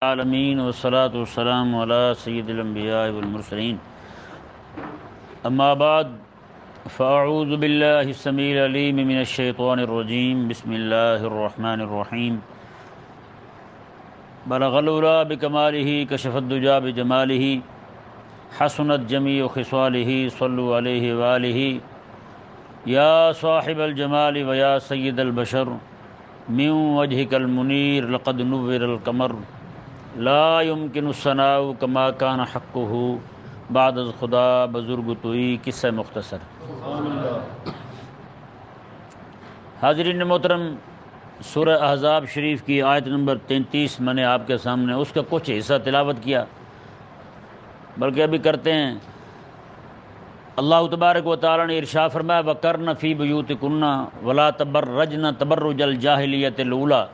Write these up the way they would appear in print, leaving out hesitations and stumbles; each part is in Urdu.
العالمین والصلاة والسلام علی سید الانبیاء والمرسلین اما بعد فاعوذ باللہ السمیع العلیم من الشیطان الرجیم بسم اللہ الرحمن الرحیم بلغ العلا بکمالہ کشف الدجا بجمالہ حسنت جمیع خصالہ صلوا علیہ وآلہ یا صاحب الجمال ویا سید البشر من وجهک المنیر لقد نور القمر لا يمكن الثناء كما كان حقه بعد از خدا بزرگ توئی قصہ مختصر۔ حاضرین محترم، سورہ احزاب شریف کی آیت نمبر 33 میں نے آپ کے سامنے اس کا کچھ حصہ تلاوت کیا، بلکہ ابھی کرتے ہیں۔ اللہ تبارک و تعالی نے ارشاد فرمایا وَقَرْنَ فِي بُيُوتِكُنَّ وَلَا تَبَرَّجْنَ تَبَرُّجَ الْجَاهِلِيَّةِ الْأُولَىٰ،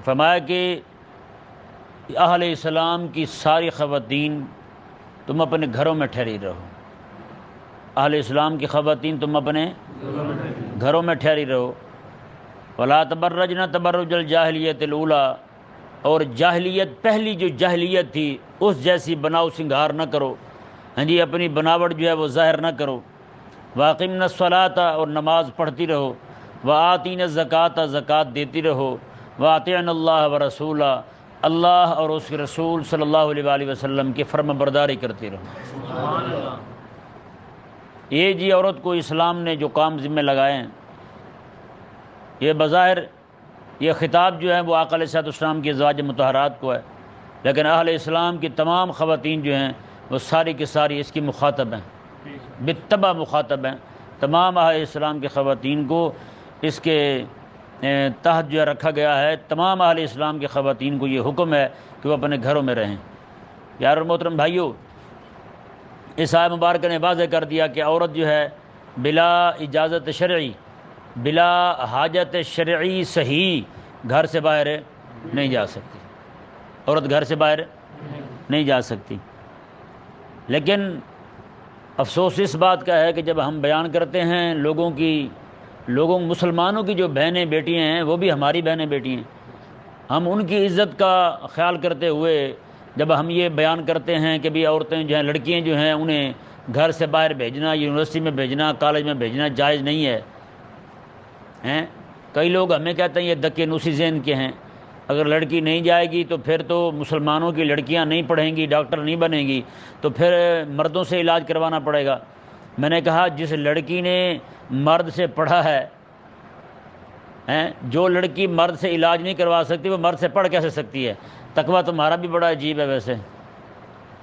فرمایا کہ اہل اسلام کی ساری خواتین تم اپنے گھروں میں ٹھہری رہو۔ اہل اسلام کی خواتین تم اپنے گھروں میں ٹھہری رہو۔ وَلَا تَبَرَّجْنَ تَبَرُّجَ الْجَاهِلِيَّةِ الْأُولَىٰ، اور جاہلیت پہلی جو جاہلیت تھی اس جیسی بناؤ سنگھار نہ کرو، ہاں جی، اپنی بناوٹ جو ہے وہ ظاہر نہ کرو۔ وَأَقِمْنَ الصَّلَاةَ، اور نماز پڑھتی رہو۔ وَآتِينَ الزَّكَاةَ، زکوٰۃ دیتی رہو۔ وَأَطِعْنَ اللَّهَ وَرَسُولَهُ، اللہ اور اس کے رسول صلی اللہ علیہ وآلہ وسلم کی فرما برداری کرتی رہو۔ یہ جی عورت کو اسلام نے جو کام ذمہ لگائے ہیں، یہ بظاہر یہ خطاب جو ہے وہ آقا علیہ السلام کی ازواج مطہرات کو ہے، لیکن اہل اسلام کی تمام خواتین جو ہیں وہ ساری کی ساری اس کی مخاطب ہیں، بالطبع مخاطب ہیں۔ تمام اہل اسلام کی خواتین کو اس کے تحت جو ہے رکھا گیا ہے۔ تمام اہل اسلام کی خواتین کو یہ حکم ہے کہ وہ اپنے گھروں میں رہیں۔ یار محترم بھائیو، اس آیت مبارکہ نے واضح کر دیا کہ عورت جو ہے بلا اجازت شرعی، بلا حاجت شرعی صحیح گھر سے باہر نہیں جا سکتی، عورت گھر سے باہر نہیں جا سکتی۔ لیکن افسوس اس بات کا ہے کہ جب ہم بیان کرتے ہیں لوگوں مسلمانوں کی جو بہنیں بیٹیاں ہیں وہ بھی ہماری بہنیں بیٹی ہیں، ہم ان کی عزت کا خیال کرتے ہوئے جب ہم یہ بیان کرتے ہیں کہ بھی عورتیں جو ہیں، لڑکیاں جو ہیں، انہیں گھر سے باہر بھیجنا، یونیورسٹی میں بھیجنا، کالج میں بھیجنا جائز نہیں ہے۔ کئی لوگ ہمیں کہتے ہیں یہ دکے نوسی ذہن کے ہیں، اگر لڑکی نہیں جائے گی تو پھر تو مسلمانوں کی لڑکیاں نہیں پڑھیں گی، ڈاکٹر نہیں بنیں گی، تو پھر مردوں سے علاج کروانا پڑے گا۔ میں نے کہا جس لڑکی نے مرد سے پڑھا ہے، جو لڑکی مرد سے علاج نہیں کروا سکتی وہ مرد سے پڑھ کیسے سکتی ہے؟ تقویٰ تمہارا بھی بڑا عجیب ہے ویسے،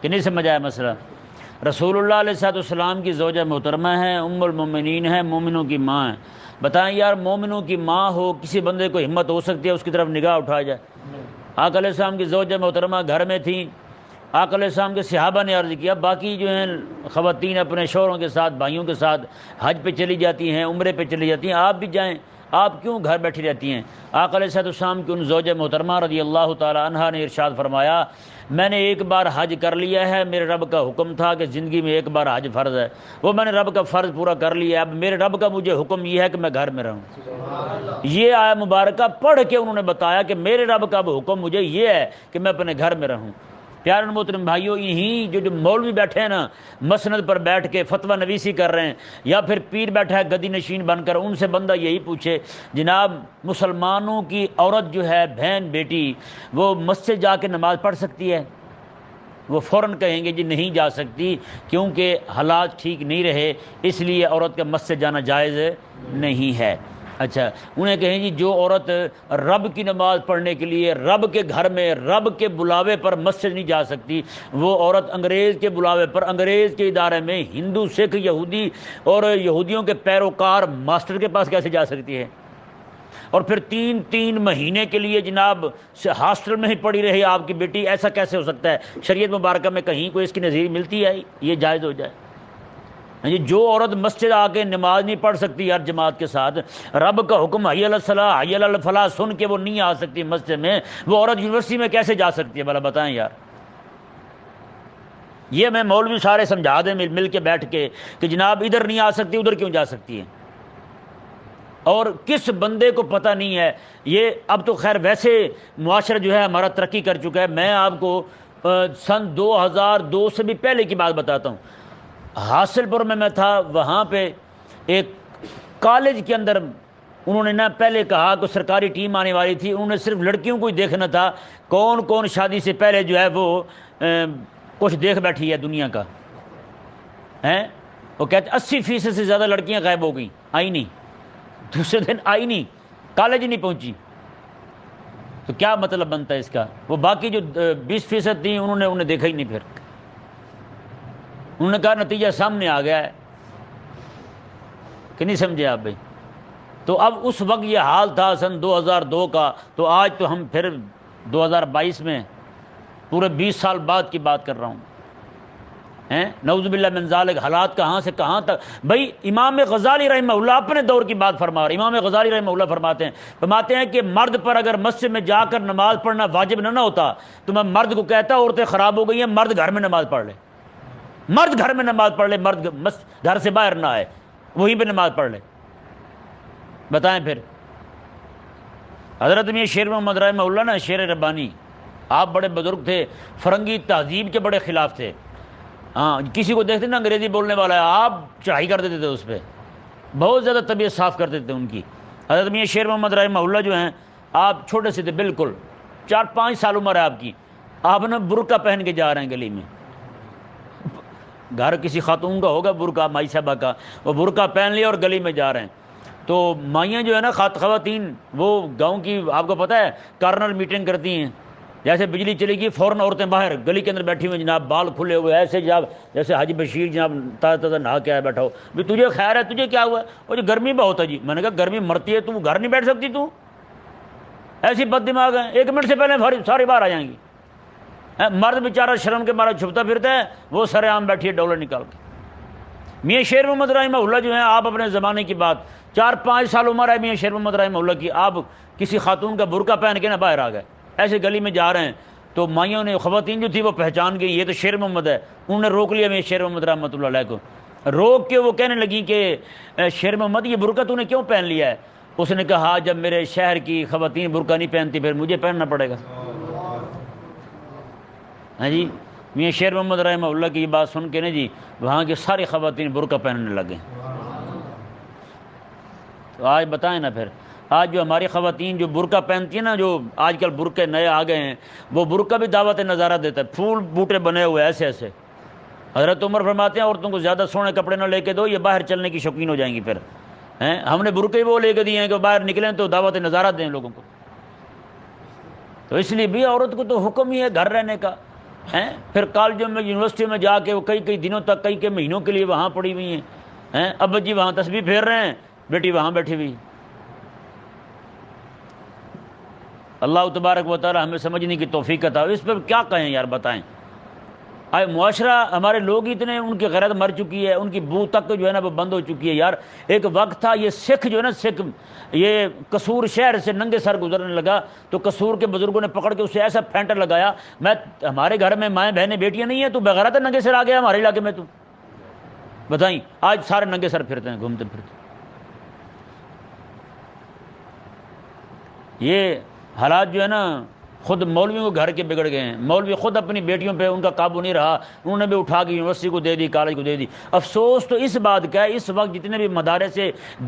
کہ نہیں سمجھ آیا مسئلہ؟ رسول اللہ علیہ السلام کی زوجہ محترمہ ہیں، ام المومنین ہیں، مومنوں کی ماں ہیں۔ بتائیں یار، مومنوں کی ماں ہو، کسی بندے کو ہمت ہو سکتی ہے اس کی طرف نگاہ اٹھایا جائے؟ آقا علیہ السلام کی زوجہ محترمہ گھر میں تھیں۔ آقا علیہ السلام کے صحابہ نے عرض کیا باقی جو ہیں خواتین اپنے شوہروں کے ساتھ، بھائیوں کے ساتھ حج پہ چلی جاتی ہیں، عمرے پہ چلی جاتی ہیں، آپ بھی جائیں، آپ کیوں گھر بیٹھی رہتی ہیں؟ آقا علیہ السلام کی ان زوجہ محترمہ رضی اللہ تعالی عنہا نے ارشاد فرمایا میں نے ایک بار حج کر لیا ہے، میرے رب کا حکم تھا کہ زندگی میں ایک بار حج فرض ہے، وہ میں نے رب کا فرض پورا کر لیا ہے، اب میرے رب کا مجھے حکم یہ ہے کہ میں گھر میں رہوں۔ یہ آیت مبارکہ پڑھ کے انہوں نے بتایا کہ میرے رب کا حکم مجھے یہ ہے کہ میں اپنے گھر میں رہوں۔ پیارے محترم بھائیوں، یہی جو مولوی بیٹھے ہیں نا، مسند پر بیٹھ کے فتویٰ نویسی کر رہے ہیں، یا پھر پیر بیٹھا ہے گدی نشین بن کر، ان سے بندہ یہی پوچھے جناب مسلمانوں کی عورت جو ہے، بہن بیٹی، وہ مسجد جا کے نماز پڑھ سکتی ہے؟ وہ فوراً کہیں گے جی نہیں جا سکتی، کیونکہ حالات ٹھیک نہیں رہے، اس لیے عورت کا مسجد جانا جائز نہیں ہے۔ اچھا، انہیں کہیں جی جو عورت رب کی نماز پڑھنے کے لیے رب کے گھر میں رب کے بلاوے پر مسجد نہیں جا سکتی، وہ عورت انگریز کے بلاوے پر انگریز کے ادارے میں ہندو، سکھ، یہودی اور یہودیوں کے پیروکار ماسٹر کے پاس کیسے جا سکتی ہے؟ اور پھر تین مہینے کے لیے جناب ہاسٹل میں ہی پڑی رہی آپ کی بیٹی، ایسا کیسے ہو سکتا ہے؟ شریعت مبارکہ میں کہیں کوئی اس کی نظیر ملتی ہے یہ جائز ہو جائے؟ جو عورت مسجد آ کے نماز نہیں پڑھ سکتی یار جماعت کے ساتھ، رب کا حکم حی علی الصلاۃ حی علی الفلاح سن کے وہ نہیں آ سکتی مسجد میں، وہ عورت یونیورسٹی میں کیسے جا سکتی ہے؟ بھلا بتائیں یار۔ یہ میں مولوی سارے سمجھا دیں مل کے بیٹھ کے کہ جناب ادھر نہیں آ سکتی، ادھر کیوں جا سکتی ہے؟ اور کس بندے کو پتہ نہیں ہے یہ. اب تو خیر ویسے معاشرہ جو ہے ہمارا ترقی کر چکا ہے. میں آپ کو سن 2002 سے بھی پہلے کی بات بتاتا ہوں. حاصل پور میں تھا, وہاں پہ ایک کالج کے اندر انہوں نے نا پہلے کہا کہ سرکاری ٹیم آنے والی تھی, انہوں نے صرف لڑکیوں کو ہی دیکھنا تھا کون کون شادی سے پہلے جو ہے وہ کچھ دیکھ بیٹھی ہے دنیا کا ہیں. وہ کہتے 80% سے زیادہ لڑکیاں غائب ہو گئیں, آئی نہیں, دوسرے دن آئی نہیں, کالج نہیں پہنچی. تو کیا مطلب بنتا ہے اس کا؟ وہ باقی جو 20% تھیں انہیں دیکھا ہی نہیں. پھر انہوں نے کہا نتیجہ سامنے آ گیا ہے کہ نہیں سمجھے آپ بھائی. تو اب اس وقت یہ حال تھا سن 2002 کا, تو آج تو ہم پھر 2022 میں پورے 20 سال بعد کی بات کر رہا ہوں. نعوذ باللہ من ذالک, حالات کہاں سے کہاں تک. بھائی امام غزالی رحمہ اللہ اپنے دور کی بات فرما رہے. امام غزالی رحمہ اللہ فرماتے ہیں کہ مرد پر اگر مسجد میں جا کر نماز پڑھنا واجب نہ ہوتا تو میں مرد کو کہتا عورتیں خراب ہو گئی ہیں, مرد گھر میں نماز پڑھ لے, مرد گھر میں نماز پڑھ لے, مرد گھر سے باہر نہ آئے, وہیں پہ نماز پڑھ لے. بتائیں پھر. حضرت میاں شیر محمد رحمہ اللہ نا شیر ربانی, آپ بڑے بزرگ تھے, فرنگی تہذیب کے بڑے خلاف تھے. ہاں, کسی کو دیکھتے نا انگریزی بولنے والا ہے آپ چڑھائی کر دیتے تھے اس پہ, بہت زیادہ طبیعت صاف کر دیتے تھے ان کی. حضرت میاں شیر محمد رحمہ اللہ جو ہیں, آپ چھوٹے سے تھے بالکل, 4-5 سال عمر ہے آپ کی, آپ نا برقع پہن کے جا رہے ہیں گلی میں. گھر کسی خاتون کا ہوگا برقع, مائی صاحبہ کا, وہ برقع پہن لیا اور گلی میں جا رہے ہیں. تو مائیاں جو ہے نا خواتین, وہ گاؤں کی آپ کو پتہ ہے کارنر میٹنگ کرتی ہیں, جیسے بجلی چلے گی فوراً عورتیں باہر گلی کے اندر بیٹھی ہوئی جناب, بال کھلے ہوئے ایسے جناب جیسے حاجی بشیر جناب تازہ تازہ نہا کے آیا بیٹھا ہو. بھی تجھے خیر ہے, تجھے کیا ہوا؟ وہ جو گرمی بہت ہے جی. میں نے کہا گرمی مرتی ہے, تو گھر نہیں بیٹھ سکتی؟ تو ایسی بد دماغ ہے, 1 منٹ سے پہلے ساری باہر آ جائیں گی. مرد بیچارہ شرم کے مارا چھپتا پھرتا ہے, وہ سر عام بیٹھی ہے ڈالر نکال کے. میاں شیر محمد رحمہ اللہ جو ہیں, آپ اپنے زمانے کی بات, 4-5 سال عمر ہے میاں شیر محمد رحمہ اللہ کی, آپ کسی خاتون کا برقع پہن کے نہ باہر آ گئے, ایسے گلی میں جا رہے ہیں. تو مائیوں نے, خواتین جو تھی وہ پہچان گئی یہ تو شیر محمد ہے, انہوں نے روک لیا میاں شیر محمد رحمۃ اللہ علیہ کو. روک کے وہ کہنے لگی کہ شیر محمد یہ برقع تو نے کیوں پہن لیا ہے؟ اس نے کہا جب میرے شہر کی خواتین برقع نہیں پہنتی پھر مجھے پہننا پڑے گا. ہاں جی, میاں شیر محمد رحمہ اللہ کی یہ بات سن کے نا جی وہاں کی ساری خواتین برقع پہننے لگے. تو آج بتائیں نا پھر, آج جو ہماری خواتین جو برقع پہنتی ہیں نا, جو آج کل برقعے نئے آ گئے ہیں, وہ برقع بھی دعوت نظارہ دیتا ہے, پھول بوٹے بنے ہوئے ایسے ایسے. حضرت عمر فرماتے ہیں عورتوں کو زیادہ سونے کپڑے نہ لے کے دو, یہ باہر چلنے کی شوقین ہو جائیں گی. پھر ہم نے برقعے وہ لے کے دیے ہیں کہ باہر نکلیں تو دعوت نظارہ دیں لوگوں کو. تو اس لیے بھی عورت کو تو حکم ہی ہے گھر رہنے کا. پھر کالجوں میں یونیورسٹیوں میں جا کے وہ کئی دنوں تک, کئی مہینوں کے لیے وہاں پڑی ہوئی ہیں. ابا جی وہاں تسبیح پھیر رہے ہیں, بیٹی وہاں بیٹھی ہوئی. اللہ تبارک و تعالی ہمیں سمجھنے کی توفیق عطا. اس پہ کیا کہیں یار, بتائیں. آج معاشرہ, ہمارے لوگ اتنے, ان کی غیرت مر چکی ہے, ان کی بو تک جو ہے نا وہ بند ہو چکی ہے یار. ایک وقت تھا یہ سکھ جو ہے نا, سکھ یہ قصور شہر سے ننگے سر گزرنے لگا, تو قصور کے بزرگوں نے پکڑ کے اسے ایسا پھینٹر لگایا. ہمارے گھر میں مائیں بہنیں بیٹیاں نہیں ہیں, تو بغیرت ننگے سر آ گیا ہمارے علاقے میں. تو بتائیں, آج سارے ننگے سر پھرتے ہیں, گھومتے پھرتے. یہ حالات جو ہے نا خود مولویوں کو گھر کے بگڑ گئے ہیں. مولوی خود اپنی بیٹیوں پہ ان کا قابو نہیں رہا, انہوں نے بھی اٹھا کے یونیورسٹی کو دے دی, کالج کو دے دی. افسوس تو اس بات کا ہے, اس وقت جتنے بھی مدارس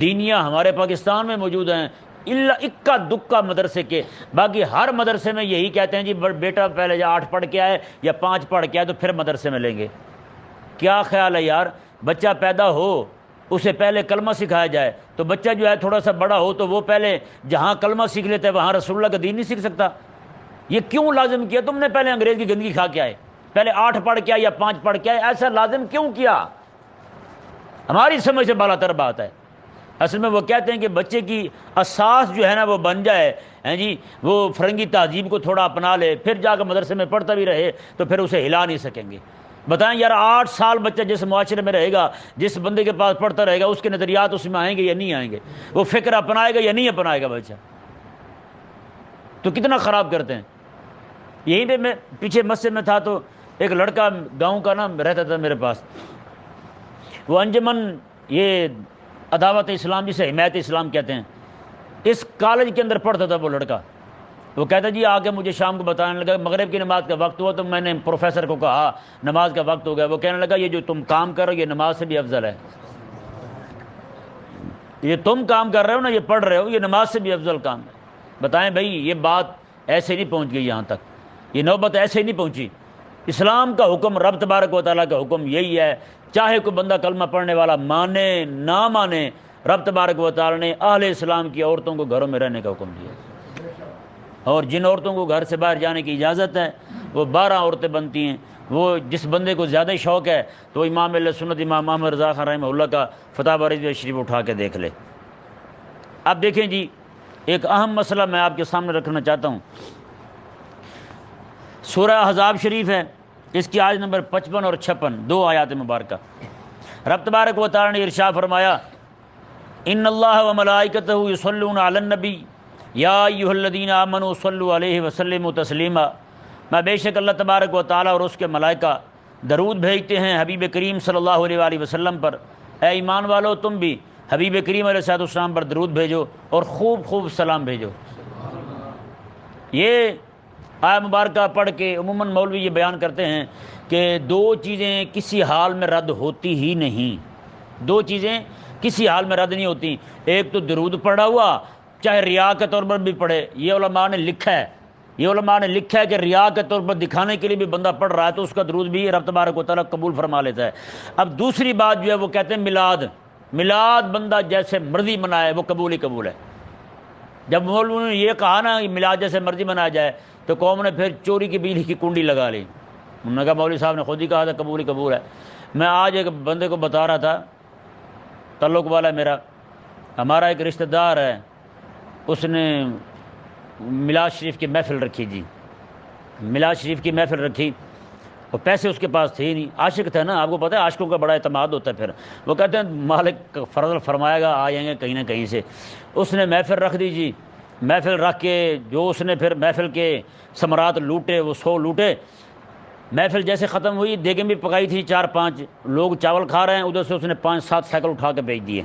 دینیہ ہمارے پاکستان میں موجود ہیں, اکا دکا مدرسے کے, باقی ہر مدرسے میں یہی کہتے ہیں جی بیٹا پہلے 8 پڑھ کے آئے یا 5 پڑھ کے آئے تو پھر مدرسے میں لیں گے. کیا خیال ہے یار, بچہ پیدا ہو اسے پہلے کلمہ سکھایا جائے, تو بچہ جو ہے تھوڑا سا بڑا ہو تو وہ پہلے جہاں کلمہ سیکھ لیتا ہے وہاں رسول اللہ کا دین نہیں سیکھ سکتا. یہ کیوں لازم کیا تم نے؟ پہلے انگریز کی گندگی کھا کے آئے, پہلے 8 پڑھ کے آئے یا 5 پڑھ کے آئے, ایسا لازم کیوں کیا؟ ہماری سمجھ سے بالا تر بات ہے. اصل میں وہ کہتے ہیں کہ بچے کی اساس جو ہے نا وہ بن جائے, جی وہ فرنگی تہذیب کو تھوڑا اپنا لے, پھر جا کے مدرسے میں پڑھتا بھی رہے تو پھر اسے ہلا نہیں سکیں گے. بتائیں یار, 8 سال بچہ جس معاشرے میں رہے گا, جس بندے کے پاس پڑھتا رہے گا, اس کے نظریات اس میں آئیں گے یا نہیں آئیں گے؟ وہ فکر اپنائے گا یا نہیں اپنائے گا بچہ؟ تو کتنا خراب کرتے ہیں. یہیں پہ میں پیچھے مسجد میں تھا تو ایک لڑکا گاؤں کا نا رہتا تھا میرے پاس. وہ انجمن یہ عداوت اسلام جسے حمایت اسلام کہتے ہیں, اس کالج کے اندر پڑھتا تھا وہ لڑکا، وہ کہتا جی آ کے مجھے شام کو بتانے لگا، مغرب کی نماز کا وقت ہوا تو میں نے پروفیسر کو کہا نماز کا وقت ہو گیا، وہ کہنے لگا یہ جو تم کام کر رہے ہو یہ نماز سے بھی افضل ہے، یہ تم کام کر رہے ہو نا، یہ پڑھ رہے ہو، یہ نماز سے بھی افضل کام ہے۔ بتائیں بھائی یہ بات ایسے نہیں پہنچ گئی یہاں تک، یہ نوبت ایسے نہیں پہنچی۔ اسلام کا حکم، رب تبارک و تعالیٰ کا حکم یہی ہے، چاہے کوئی بندہ کلمہ پڑھنے والا مانے نہ مانے، رب تبارک و تعالیٰ نے اہل اسلام کی عورتوں کو گھروں میں رہنے کا حکم دیا، اور جن عورتوں کو گھر سے باہر جانے کی اجازت ہے وہ 12 عورتیں بنتی ہیں۔ وہ جس بندے کو زیادہ شوق ہے تو امام اہل سنت امام محمد رضا خان رحمہ اللہ کا فتح باری شریف اٹھا کے دیکھ لے۔ اب دیکھیں جی، ایک اہم مسئلہ میں آپ کے سامنے رکھنا چاہتا ہوں۔ سورہ احزاب شریف ہے، اس کی آیت نمبر 55 اور 56، 2 آیات مبارکہ۔ رب تبارک و تعالی نے ارشاد فرمایا ان اللہ و ملائکتہ یصلون علی النبی یا ایھا الذین آمنوا صلوا علیہ وسلموا تسلیما، میں بے شک اللہ تبارک و تعالی اور اس کے ملائکہ درود بھیجتے ہیں حبیب کریم صلی اللہ علیہ وآلہ وسلم پر، اے ایمان والو تم بھی حبیب کریم علیہ السلام پر درود بھیجو اور خوب خوب سلام بھیجو۔ یہ آیت مبارکہ پڑھ کے عموماً مولوی یہ بیان کرتے ہیں کہ 2 چیزیں کسی حال میں رد ہوتی ہی نہیں، 2 چیزیں کسی حال میں رد نہیں ہوتی، ایک تو درود پڑھا ہوا چاہے ریا کے طور پر بھی پڑھے، یہ علماء نے لکھا ہے، یہ علماء نے لکھا ہے کہ ریا کے طور پر دکھانے کے لیے بھی بندہ پڑھ رہا ہے تو اس کا درود بھی رب تبارک و تعالیٰ قبول فرما لیتا ہے۔ اب دوسری بات جو ہے وہ کہتے ہیں میلاد بندہ جیسے مرضی منائے وہ قبول ہی قبول ہے۔ جب مولوی نے یہ کہا نا کہ میلاد جیسے مرضی منایا جائے تو قوم نے پھر چوری کی بجلی کی کنڈی لگا لی، انہوں نے کہا مولوی صاحب نے خود ہی کہا تھا قبول ہی قبول ہے۔ میں آج ایک بندے کو بتا رہا تھا، تعلق والا ہے میرا، ہمارا ایک رشتہ دار ہے، اس نے میلاد شریف کی محفل رکھی جی، میلاد شریف کی محفل رکھی، اور پیسے اس کے پاس تھے ہی نہیں، عاشق تھا نا، آپ کو پتہ ہے عاشقوں کا بڑا اعتماد ہوتا ہے، پھر وہ کہتے ہیں مالک فضل فرمائے گا آ جائیں گے کہیں نہ کہیں سے۔ اس نے محفل رکھ دی جی، محفل رکھ کے جو اس نے پھر محفل کے ثمرات لوٹے، وہ 100 لوٹے۔ محفل جیسے ختم ہوئی، دیگیں بھی پکائی تھی 4-5 لوگ چاول کھا رہے ہیں، ادھر سے اس نے 5-7 سائیکل اٹھا کے بیچ دیے۔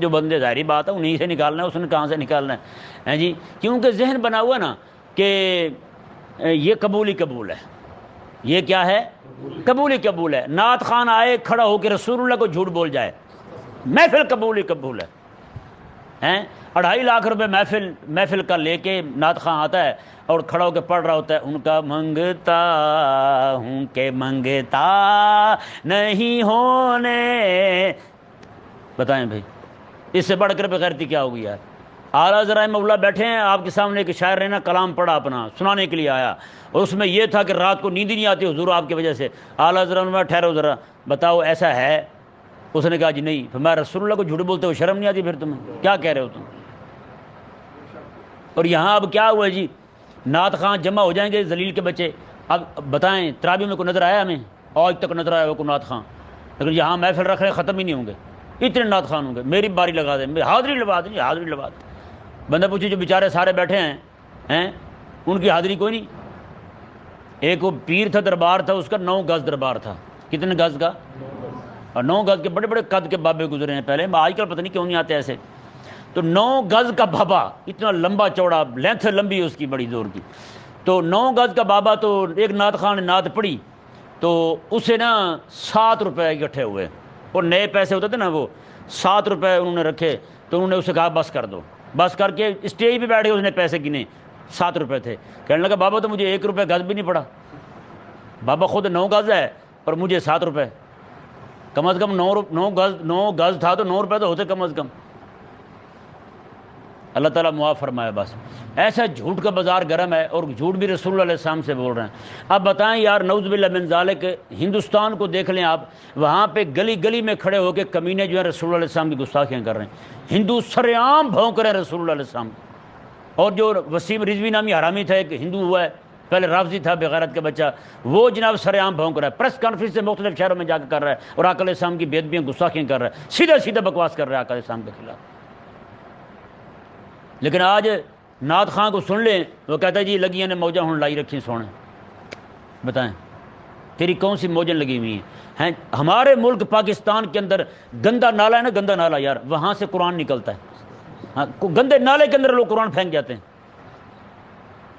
جو بندے ظاہری بات ہے انہیں سے نکالنا ہے، اس نے کہاں سے نکالنا ہے جی، کیونکہ ذہن بنا ہوا نا کہ یہ قبول ہی قبول ہے، یہ کیا ہے قبول ہی قبول ہے۔ نعت خان آئے کھڑا ہو کے رسول اللہ کو جھوٹ بول جائے، محفل قبول ہی قبول ہے۔ 2.5 لاکھ روپے محفل کا لے کے نعت خان آتا ہے اور کھڑا ہو کے پڑھ رہا ہوتا ہے، ان کا منگتا ہوں کہ منگتا نہیں ہونے۔ بتائیں بھائی اس سے بڑھ کر بغیرتی کیا ہوگی یار۔ اعلیٰ حضرت رحمہ اللہ بیٹھے ہیں، آپ کے سامنے ایک شاعر نے نا کلام پڑھا اپنا سنانے کے لیے آیا، اور اس میں یہ تھا کہ رات کو نیند ہی نہیں آتی حضور آپ کی وجہ سے۔ اعلیٰ حضرت نے ٹھہرو ذرا بتاؤ ایسا ہے؟ اس نے کہا جی نہیں۔ پھر میں رسول اللہ کو جھوٹ بولتے ہو شرم نہیں آتی پھر تمہیں؟ کیا کہہ رہے ہو تم؟ اور یہاں اب کیا ہوا جی، نعت خان جمع ہو جائیں گے ذلیل کے بچے۔ اب بتائیں تراویح میں کوئی نظر آیا ہمیں؟ آج تک نظر آیا ہو کوئی نعت خان؟ لیکن یہاں محفل رکھ رہے ختم ہی نہیں ہوں گے، اتنے نعت خان ہوں گے، میری باری لگا دیں، حاضری لگا دیں، حاضری لگا دیں۔ بندہ پوچھے جو بیچارے سارے بیٹھے ہیں ان کی حاضری کوئی نہیں۔ ایک وہ پیر تھا، دربار تھا اس کا 9 گز دربار تھا۔ کتنے گز کا؟ اور 9 گز کے بڑے بڑے قد کے بابے گزرے ہیں پہلے، آج کل پتہ نہیں کیوں نہیں آتے ایسے۔ تو 9 گز کا بابا، اتنا لمبا چوڑا، لینتھ لمبی اس کی بڑی زور کی۔ تو 9 گز کا بابا، تو ایک نعت خان نے نعت پڑھی تو اسے نا 7 روپے اکٹھے ہوئے، اور نئے پیسے ہوتے تھے نا وہ 7 روپے انہوں نے رکھے، تو انہوں نے اسے کہا بس کر دو، بس کر کے اسٹیج پہ بیٹھے، اس نے پیسے گنے 7 روپے تھے۔ کہنے لگا بابا تو مجھے 1 روپے گز بھی نہیں پڑا، بابا خود 9 گز ہے اور مجھے 7 روپے، کم از کم 9 گز تھا تو 9 روپے تو ہوتے کم از کم۔ اللہ تعالیٰ معاف فرمائے۔ بس ایسا جھوٹ کا بازار گرم ہے، اور جھوٹ بھی رسول اللہ علیہ السلام سے بول رہے ہیں۔ اب بتائیں یار، نعوذ باللہ من ذالک، ہندوستان کو دیکھ لیں آپ، وہاں پہ گلی گلی میں کھڑے ہو کے کمینے جو ہیں رسول اللہ علیہ السلام کی گستاخیاں کر رہے ہیں، ہندو سرعام بھونک رہے ہیں رسول اللہ علیہ السلام۔ اور جو وسیم رضوی نامی حرامی تھا، ایک ہندو ہوا ہے پہلے، رافضی تھا بغیرت کا بچہ، وہ جناب سرعام بھونک رہا ہے، پریس کانفرنس سے مختلف شہروں میں جا کے کر رہا ہے، اور آقا علیہ السلام کی بے ادبیاں گستاخیاں کر رہا ہے، سیدھا سیدھا بکواس کر رہا ہے آقا علیہ السلام کے خلاف۔ لیکن آج نعت خان کو سن لیں، وہ کہتا ہے جی لگیاں نے موجاں ہوں لائی رکھی سونے۔ بتائیں تیری کون سی موجیں لگی ہوئی ہیں؟ ہمارے ملک پاکستان کے اندر گندا نالا ہے نا، گندا نالا یار، وہاں سے قرآن نکلتا ہے، ہاں گندے نالے کے اندر لوگ قرآن پھینک جاتے ہیں،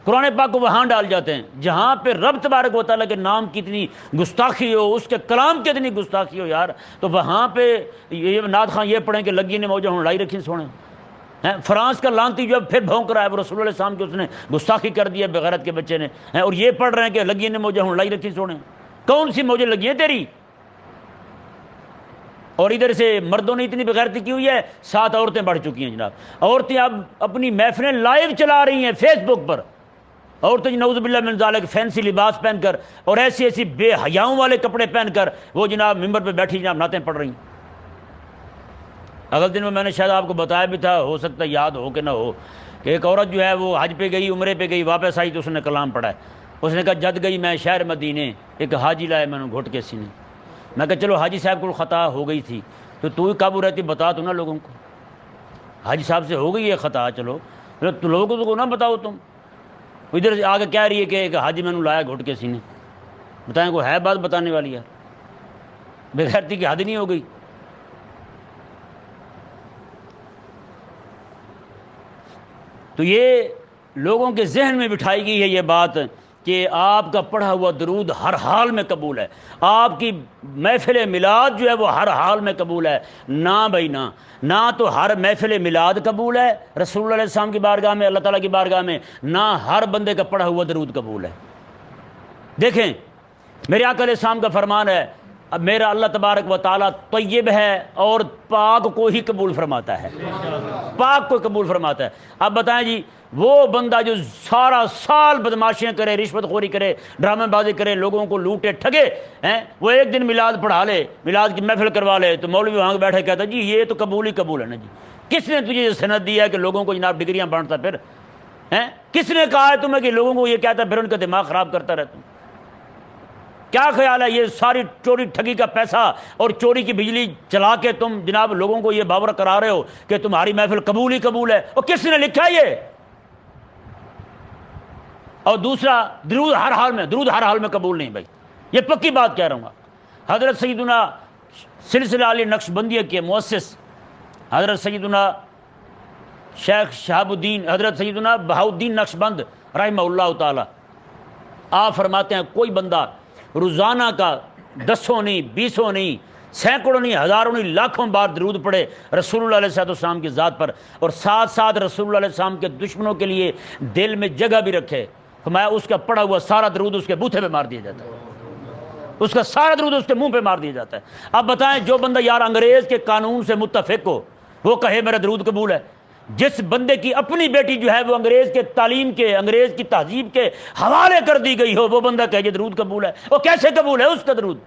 قرآن پاک کو وہاں ڈال جاتے ہیں جہاں پہ رب تبارک و تعالیٰ کے نام کی اتنی گستاخی ہو، اس کے کلام کی اتنی گستاخی ہو یار، تو وہاں پہ یہ نعت خواں یہ پڑھیں کہ لگی نے موجہ ہوں لائی رکھی سونے ہیں۔ فرانس کا لانتی جو پھر بھونک رہا ہے وہ رسول اللہ علیہ السلام کی اس نے گستاخی کر دی ہے بغیرت کے بچے نے، اور یہ پڑھ رہے ہیں کہ لگی نے موجہ ہوں لائی رکھی سونے۔ کون سی موجیں لگی ہیں تیری؟ اور ادھر سے مردوں نے اتنی بغیرتی کی ہوئی ہے، 7 عورتیں بڑھ چکی ہیں جناب۔ عورتیں اب اپنی محفلیں لائیو چلا رہی ہیں فیس بک پر، عورتیں نعوذ باللہ من ذالک فینسی لباس پہن کر اور ایسی ایسی بے حیاؤں والے کپڑے پہن کر وہ جناب ممبر پہ بیٹھی جناب نعتیں پڑھ رہی ہیں۔ اگلے دن میں نے شاید آپ کو بتایا بھی تھا، ہو سکتا ہے یاد ہو کہ نہ ہو، کہ ایک عورت جو ہے وہ حج پہ گئی، عمرے پہ گئی، واپس آئی تو اس نے کلام پڑھا ہے۔ اس نے کہا جد گئی میں شہر مدینے، ایک حاجی لائے میں نے گھٹ کے سینے۔ میں کہا چلو حاجی صاحب کو خطا ہو گئی تھی تو ہی قابو رہتی، بتا تو نہ لوگوں کو، حاجی صاحب سے ہو گئی ہے خطا، چلو تو لوگوں کو نہ بتاؤ تم۔ ادھر سے آگے کہہ رہی ہے کہ ایک حاجی میں نے لایا گھٹ کے سینے، بتائیں کوئی ہے بات بتانے والی ہے؟ بغیرتی کی حد نہیں ہو گئی۔ تو یہ لوگوں کے ذہن میں بٹھائی گئی ہے یہ بات کہ آپ کا پڑھا ہوا درود ہر حال میں قبول ہے، آپ کی محفل میلاد جو ہے وہ ہر حال میں قبول ہے۔ نہ بھائی نہ تو ہر محفل میلاد قبول ہے رسول اللہ علیہ السلام کی بارگاہ میں، اللہ تعالیٰ کی بارگاہ میں، نہ ہر بندے کا پڑھا ہوا درود قبول ہے۔ دیکھیں میرے آقا علیہ السلام کا فرمان ہے، اب میرا اللہ تبارک و تعالیٰ طیب ہے اور پاک کو ہی قبول فرماتا ہے، پاک کو قبول فرماتا ہے۔ اب بتائیں جی وہ بندہ جو سارا سال بدماشیاں کرے، رشوت خوری کرے، ڈرامے بازی کرے، لوگوں کو لوٹے ٹھگے ہیں، وہ ایک دن میلاد پڑھا لے، میلاد کی محفل کروا لے تو مولوی وہاں بیٹھے کہتا جی یہ تو قبول ہی قبول ہے نا جی۔ کس نے تجھے یہ سند دیا ہے کہ لوگوں کو جناب ڈگریاں بانٹتا پھر ہیں؟ کس نے کہا ہے تمہیں کہ لوگوں کو یہ کہتا پھر ان کا دماغ خراب کرتا رہتا؟ کیا خیال ہے یہ ساری چوری ٹھگی کا پیسہ اور چوری کی بجلی چلا کے تم جناب لوگوں کو یہ باور کرا رہے ہو کہ تمہاری محفل قبول ہی قبول ہے؟ اور کس نے لکھا یہ؟ اور دوسرا درود ہر حال میں قبول نہیں بھائی، یہ پکی بات کہہ رہا ہوں۔ حضرت سیدنا سلسلہ علی نقشبندیہ کے مؤسس حضرت سیدنا شیخ شہاب الدین حضرت سیدنا بہاؤالدین نقشبند رحمہ اللہ تعالی، آپ فرماتے ہیں کوئی بندہ روزانہ کا 10 نہیں 20 نہیں سینکڑوں نہیں ہزاروں نہیں لاکھوں بار درود پڑھے رسول اللہ علیہ السلام کی ذات پر، اور ساتھ ساتھ رسول اللہ علیہ السلام کے دشمنوں کے لیے دل میں جگہ بھی رکھے، فرمایا اس کا پڑھا ہوا سارا درود اس کے بوتھے پہ مار دیا جاتا ہے، اس کا سارا درود اس کے منہ پہ مار دیا جاتا ہے۔ اب بتائیں جو بندہ یار انگریز کے قانون سے متفق ہو وہ کہے میرا درود قبول ہے، جس بندے کی اپنی بیٹی جو ہے وہ انگریز کے تعلیم کے انگریز کی تہذیب کے حوالے کر دی گئی ہو، وہ بندہ کہے یہ درود قبول ہے، وہ کیسے قبول ہے اس کا درود؟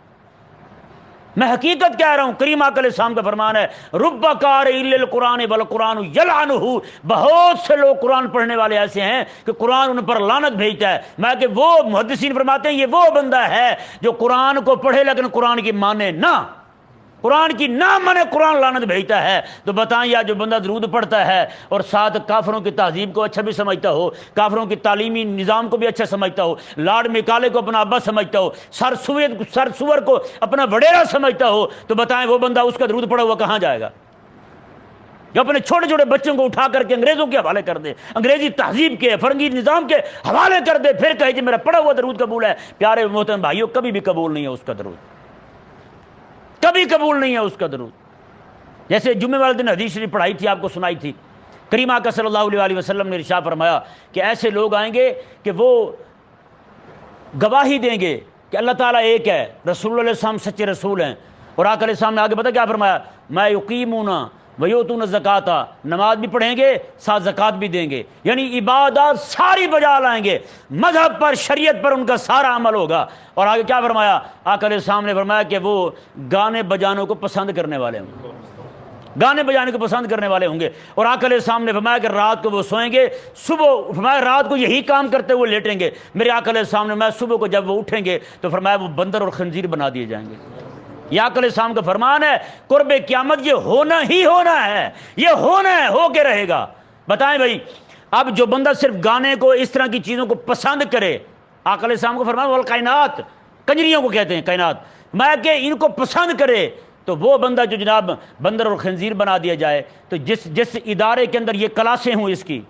میں حقیقت کہہ رہا ہوں، کریم آقا علیہ السلام کا فرمان ہے رب قارئ للقرآن والقرآن یلعنہ، بہت سے لوگ قرآن پڑھنے والے ایسے ہیں کہ قرآن ان پر لعنت بھیجتا ہے۔ میں کہ وہ محدثین فرماتے ہیں یہ وہ بندہ ہے جو قرآن کو پڑھے لیکن قرآن کی مانے نہ، قرآن کی نہ مانے قرآن لعنت بھیجتا ہے۔ تو بتائیں یا جو بندہ درود پڑھتا ہے اور ساتھ کافروں کی تہذیب کو اچھا بھی سمجھتا ہو، کافروں کی تعلیمی نظام کو بھی اچھا سمجھتا ہو، لاڈ مکالے کو اپنا ابا سمجھتا ہو، سر سور کو اپنا وڈیرا سمجھتا ہو، تو بتائیں وہ بندہ اس کا درود پڑھا ہوا کہاں جائے گا؟ جو اپنے چھوٹے چھوٹے بچوں کو اٹھا کر کے انگریزوں کے حوالے کر دے، انگریزی تہذیب کے فرنگی نظام کے حوالے کر دے، پھر کہے کہ میرا پڑھا ہوا درود قبول ہے۔ پیارے محترم بھائیوں کبھی بھی قبول نہیں ہے اس کا درود، کبھی قبول نہیں ہے اس کا درود۔ جیسے جمعے والے دن حدیث شریف پڑھائی تھی، آپ کو سنائی تھی، کریم آقا صلی اللہ علیہ وسلم نے ارشاد فرمایا کہ ایسے لوگ آئیں گے کہ وہ گواہی دیں گے کہ اللہ تعالیٰ ایک ہے، رسول اللہ علیہ السلام سچے رسول ہیں، اور آقا علیہ السلام نے آگے پتہ کیا فرمایا؟ میں یقیمون ویؤتون الزکاۃ، نماز بھی پڑھیں گے ساتھ زکوٰۃ بھی دیں گے، یعنی عبادات ساری بجا لائیں گے، مذہب پر شریعت پر ان کا سارا عمل ہوگا۔ اور آگے کیا فرمایا؟ آقا علیہ السلام نے فرمایا کہ وہ گانے بجانوں کو پسند کرنے والے ہوں گے، گانے بجانے کو پسند کرنے والے ہوں گے۔ اور آقا علیہ السلام نے فرمایا کہ رات کو وہ سوئیں گے، صبح فرمایا رات کو یہی کام کرتے ہوئے لیٹیں گے۔ میرے آقا علیہ السلام نے فرمایا صبح کو جب وہ اٹھیں گے تو فرمایا وہ بندر اور خنزیر بنا دیے جائیں گے۔ یہ آقا علیہ السلام کا فرمان ہے، قرب قیامت یہ ہونا ہی ہونا ہے، یہ ہونا ہے، ہو کے رہے گا۔ بتائیں بھائی اب جو بندہ صرف گانے کو اس طرح کی چیزوں کو پسند کرے، آقا علیہ السلام کا فرمان والکائنات، کنجریوں کو کہتے ہیں کائنات، میں کہ ان کو پسند کرے، تو وہ بندہ جو جناب بندر اور خنزیر بنا دیا جائے، تو جس ادارے کے اندر یہ کلاسیں ہوں، اس کی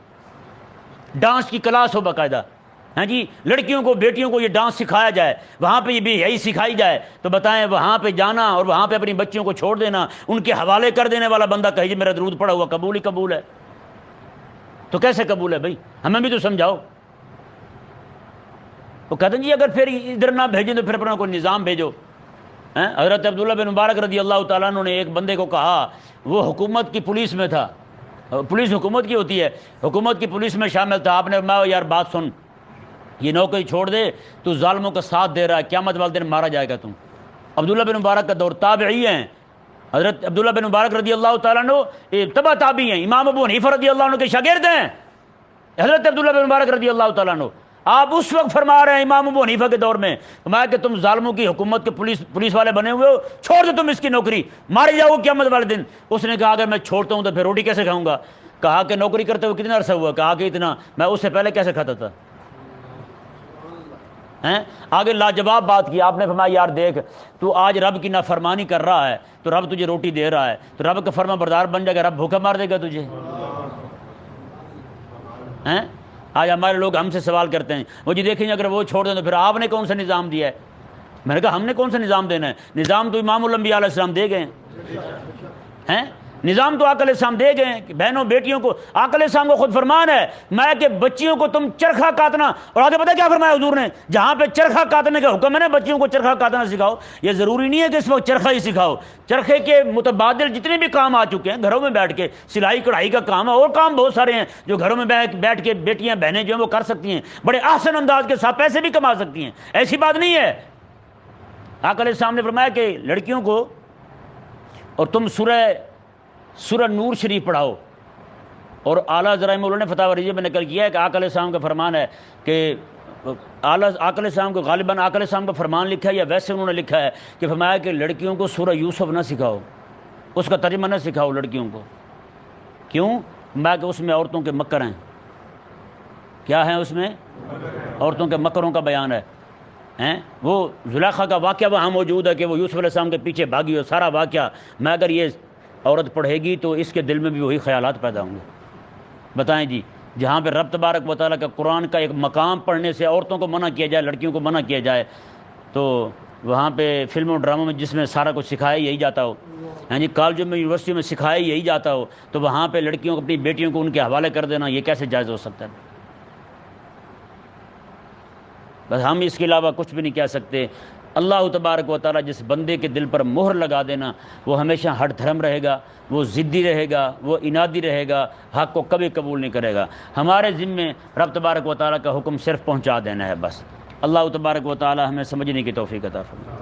ڈانس کی کلاس ہو باقاعدہ، ہاں جی، لڑکیوں کو بیٹیوں کو یہ ڈانس سکھایا جائے، وہاں پہ یہ بھی یہی سکھائی جائے، تو بتائیں وہاں پہ جانا اور وہاں پہ اپنی بچیوں کو چھوڑ دینا، ان کے حوالے کر دینے والا بندہ کہے جی میرا درود پڑا ہوا قبول ہی قبول ہے، تو کیسے قبول ہے بھائی؟ ہمیں بھی تو سمجھاؤ۔ وہ کہتے ہیں جی اگر پھر ادھر نہ بھیجیں تو پھر اپنا کوئی نظام بھیجو۔ حضرت عبداللہ بن مبارک رضی اللہ تعالیٰ عنہ نے ایک بندے کو کہا، وہ حکومت کی پولیس میں تھا، پولیس حکومت کی ہوتی ہے، حکومت کی پولیس میں شامل تھا، آپ نے فرمایا یار بات سن، یہ نوکری چھوڑ دے، تو ظالموں کا ساتھ دے رہا ہے، قیامت والے دن مارا جائے گا تم۔ عبداللہ بن مبارک کا دور تابعی ہیں، حضرت عبداللہ بن مبارک رضی اللہ تعالیٰ عنہ تبع تابعی ہیں، امام ابو حنیفہ رضی اللہ عنہ کے شاگرد ہیں حضرت عبداللہ بن مبارک رضی اللہ تعالیٰ عنہ۔ آپ اس وقت فرما رہے ہیں امام ابو حنیفہ کے دور میں، فرمایا کہ تم ظالموں کی حکومت کے پولیس والے بنے ہوئے ہو، چھوڑ دو تم اس کی نوکری، مارے جاؤ قیامت والے دن۔ اس نے کہا اگر میں چھوڑتا ہوں تو پھر روٹی کیسے کھاؤں گا؟ کہا کہ نوکری کرتے ہوئے کتنا عرصہ ہوا؟ کہا کہ اتنا، میں اس سے پہلے کیسے کھاتا تھا؟ آگے لاجواب بات کی، آپ نے فرمایا یار دیکھ، تو آج رب کی نافرمانی کر رہا ہے تو رب تجھے روٹی دے رہا ہے، تو رب کا فرما بردار بن جائے گا، رب بھوکا مار دے گا تجھے؟ آج ہمارے لوگ ہم سے سوال کرتے ہیں، وہ جی دیکھیں اگر وہ چھوڑ دیں تو پھر آپ نے کون سا نظام دیا ہے؟ میں نے کہا ہم نے کون سا نظام دینا ہے؟ نظام تو امام الانبیاء علیہ السلام دے گئے ہیں، نظام تو آقا علیہ السلام دے گئے ہیں کہ بہنوں بیٹیوں کو، آقا علیہ السلام کو خود فرمان ہے میں کہ بچیوں کو تم چرخہ کاٹنا، اور آگے پتہ کیا فرمایا حضور نے؟ جہاں پہ چرخہ کاٹنے کا حکم ہے نا، بچیوں کو چرخہ کاٹنا سکھاؤ۔ یہ ضروری نہیں ہے کہ اس وقت چرخہ ہی سکھاؤ، چرخے کے متبادل جتنے بھی کام آ چکے ہیں گھروں میں بیٹھ کے، سلائی کڑھائی کا کام ہے، اور کام بہت سارے ہیں جو گھروں میں بیٹھ کے بیٹیاں بہنیں جو ہیں وہ کر سکتی ہیں، بڑے احسن انداز کے ساتھ پیسے بھی کما سکتی ہیں، ایسی بات نہیں ہے۔ آقا علیہ السلام نے فرمایا کہ لڑکیوں کو، اور تم سورہ نور شریف پڑھاؤ، اور اعلیٰ ذرائع میں انہوں نے فتح رضیہ میں نقل کیا ہے کہ آقا علیہ السلام کا فرمان ہے کہ آقا علیہ السلام کو غالباً آقا علیہ السلام کا فرمان لکھا ہے یا ویسے انہوں نے لکھا ہے کہ فرمایا کہ لڑکیوں کو سورہ یوسف نہ سکھاؤ، اس کا ترجمہ نہ سکھاؤ لڑکیوں کو۔ کیوں؟ میں کہ اس میں عورتوں کے مکر ہیں۔ کیا ہیں اس میں؟ عورتوں کے مکروں کا بیان ہے۔ وہ زلیخا کا واقعہ وہاں موجود ہے کہ وہ یوسف علیہ السلام کے پیچھے بھاگی، اور سارا واقعہ میں اگر یہ عورت پڑھے گی تو اس کے دل میں بھی وہی خیالات پیدا ہوں گے۔ بتائیں جی، جہاں پہ رب تبارک و تعالیٰ کا قرآن کا ایک مقام پڑھنے سے عورتوں کو منع کیا جائے، لڑکیوں کو منع کیا جائے، تو وہاں پہ فلموں اور ڈراموں میں جس میں سارا کچھ سکھایا یہی جاتا ہو، ہاں جی، کالجوں میں یونیورسٹیوں میں سکھایا یہی جاتا ہو، تو وہاں پہ لڑکیوں کو، اپنی بیٹیوں کو ان کے حوالے کر دینا، یہ کیسے جائز ہو سکتا ہے؟ بس ہم اس کے علاوہ کچھ بھی نہیں کہہ سکتے۔ اللہ تبارک و تعالیٰ جس بندے کے دل پر مہر لگا دینا، وہ ہمیشہ ہٹ دھرم رہے گا، وہ ضدی رہے گا، وہ انادی رہے گا، حق کو کبھی قبول نہیں کرے گا۔ ہمارے ذمے رب تبارک و تعالیٰ کا حکم صرف پہنچا دینا ہے بس۔ اللہ تبارک و تعالیٰ ہمیں سمجھنے کی توفیق عطا فرمائے۔